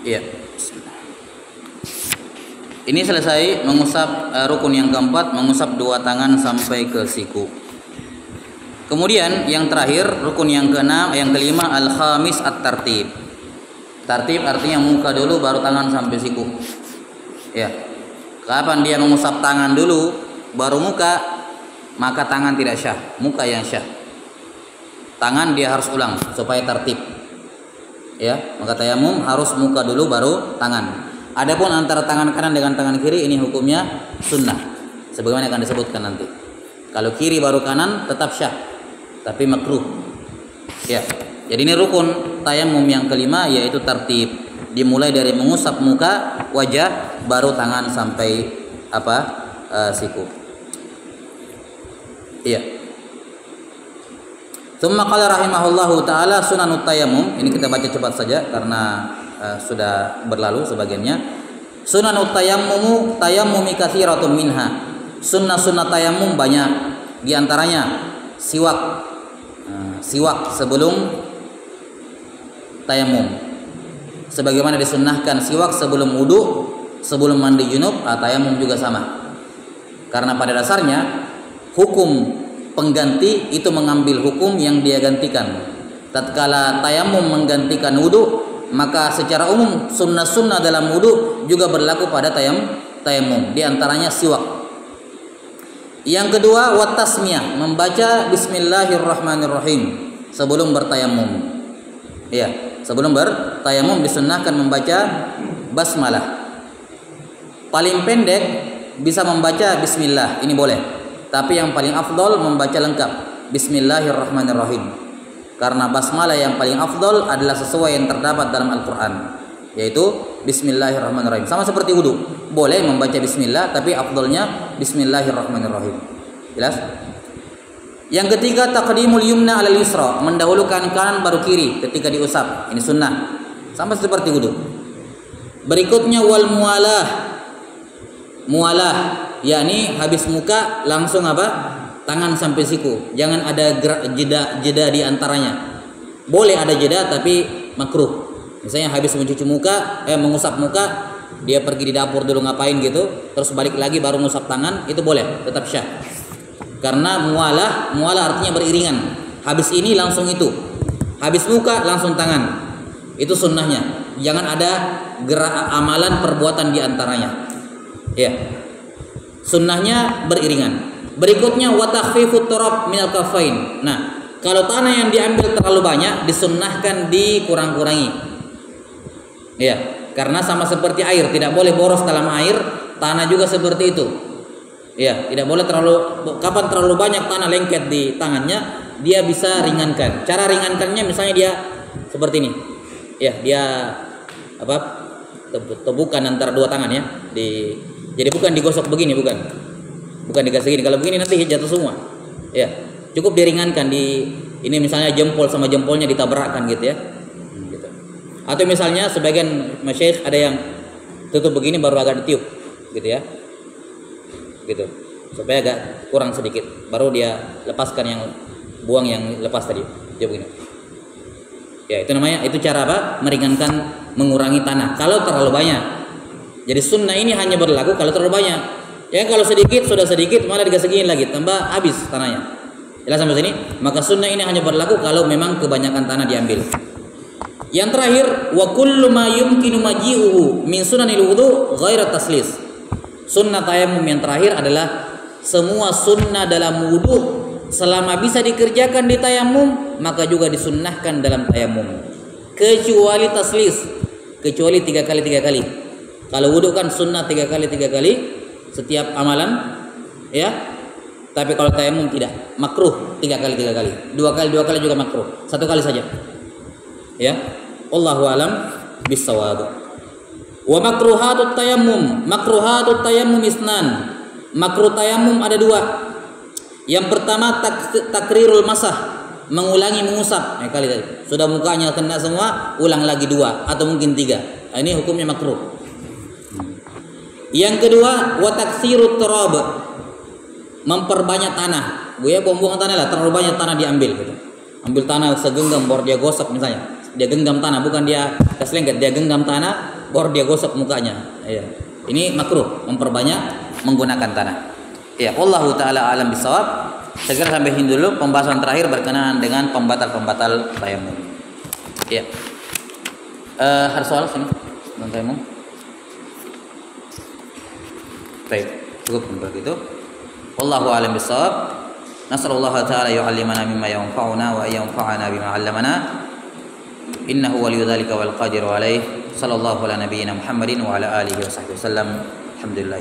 Iya. Ini selesai mengusap rukun yang keempat, mengusap dua tangan sampai ke siku. Kemudian yang terakhir, rukun yang keenam, yang kelima, al-khamis at-tartib. Tartib artinya muka dulu baru tangan sampai siku. Ya. Kapan dia mengusap tangan dulu baru muka, maka tangan tidak syah, muka yang syah. Tangan dia harus ulang supaya tertib. Ya, maka tayamum harus muka dulu baru tangan. Adapun antara tangan kanan dengan tangan kiri ini hukumnya sunnah, sebagaimana akan disebutkan nanti. Kalau kiri baru kanan tetap syah, tapi makruh. Ya, jadi ini rukun tayamum yang kelima, yaitu tertib. Dimulai dari mengusap muka, wajah, baru tangan sampai siku. Iya. Tsumma qala rahimahullahu taala sunanut tayammum. Ini kita baca cepat saja karena sudah berlalu sebagiannya. Sunanut tayammumi katsiratun minha. Sunnah-sunnah tayammum banyak. Di antaranya siwak. Siwak sebelum tayammum. Sebagaimana disunnahkan siwak sebelum wudu, sebelum mandi junub, tayammum juga sama. Karena pada dasarnya hukum pengganti itu mengambil hukum yang dia gantikan. Tatkala tayammum menggantikan wudu, maka secara umum sunnah-sunnah dalam wudu juga berlaku pada tayammum. Di antaranya siwak. Yang kedua, wat tasmiyah, membaca bismillahirrahmanirrahim sebelum bertayammum. Iya, sebelum bertayammum disunnahkan membaca basmalah. Paling pendek bisa membaca bismillah, ini boleh. Tapi yang paling afdol membaca lengkap bismillahirrahmanirrahim. Karena basmalah yang paling afdol adalah sesuai yang terdapat dalam Al-Qur'an, yaitu bismillahirrahmanirrahim. Sama seperti wudu, boleh membaca bismillah tapi afdolnya bismillahirrahmanirrahim. Jelas? Yang ketiga, taqdimul yumna 'alal yusra, mendahulukan kanan baru kiri ketika diusap. Ini sunnah. Sama seperti wudu. Berikutnya wal mualah. Mualah, yakni habis muka langsung tangan sampai siku. Jangan ada jeda di antaranya. Boleh ada jeda tapi makruh. Misalnya habis mencuci muka, mengusap muka, dia pergi di dapur dulu ngapain gitu, terus balik lagi baru mengusap tangan, itu boleh, tetap syah. Karena mualah artinya beriringan. Habis ini langsung itu. Habis muka langsung tangan. Itu sunnahnya. Jangan ada amalan perbuatan di antaranya. Ya. Sunnahnya beriringan. Berikutnya wa takhfifut turab minal kafain. Nah, kalau tanah yang diambil terlalu banyak disunnahkan dikurang-kurangi. Ya, karena sama seperti air, tidak boleh boros dalam air, tanah juga seperti itu. Ya, tidak boleh kapan terlalu banyak tanah lengket di tangannya, dia bisa ringankan. Cara ringankannya misalnya dia seperti ini. Ya, dia tebukan antara dua tangan ya. Jadi bukan digosok begini, bukan digasih gini. Kalau begini nanti jatuh semua. Ya, cukup diringankan ini misalnya jempol sama jempolnya ditabrakkan gitu ya. Gitu. Atau misalnya sebagian masyayikh ada yang tutup begini baru agak ditiup gitu ya. Gitu. Supaya agak kurang sedikit, baru dia lepaskan yang buang yang lepas tadi. Dia begini. Ya, itu cara meringankan, mengurangi tanah kalau terlalu banyak. Jadi sunnah ini hanya berlaku kalau terlalu banyak. Ya, kalau sedikit sudah sedikit malah digasekin lagi, tambah habis tanahnya. Jelas sampai sini? Maka sunnah ini hanya berlaku kalau memang kebanyakan tanah diambil. Yang terakhir, wa kullu ma yumkinu maji'uhu min sunanil wudu ghairu taslis. Sunnah tayammum yang terakhir adalah semua sunnah dalam wudu selama bisa dikerjakan di tayammum maka juga disunnahkan dalam tayammum. Kecuali taslis, kecuali 3 kali 3 kali. Kalau wudu kan sunnah 3 kali 3 kali setiap amalan, ya. Tapi kalau tayammum tidak, makruh 3 kali 3 kali. 2 kali 2 kali juga makruh. 1 kali saja. Ya. Wallahu alam bissawab. Wa makruhatut tayammum isnan. Makruh tayammum ada 2. Yang pertama takrirul masah, mengulangi mengusap. Kali tadi. Sudah mukanya kena semua, ulang lagi 2 atau mungkin 3. Ini hukumnya makruh. Yang kedua, wa taksirut turab, memperbanyak tanah. Buang tanah lah, terlalu banyak tanah diambil gitu. Ambil tanah segenggam baru dia gosok misalnya. Dia genggam tanah, bukan dia keselengket, dia genggam tanah baru dia gosok mukanya. Ya. Ini makruh memperbanyak menggunakan tanah. Ya, wallahu taala alam bisawab. Saya kira sampai sini dulu pembahasan terakhir berkenaan dengan pembatal-pembatal tayamum. Ya. Ada soal sini tentang tayamum? Baik, cukup untuk itu. Wallahu a'lam bishawab. Nasallallahu ta'ala yu'allimana mimma yanfa'una wa yanfa'ana bima 'allamana. Innahu waliyyu dzalika wal qadiru 'alaihi. Sallallahu ala nabiyyina Muhammadin wa ala alihi wa sahbihi wasallam. Alhamdulillah.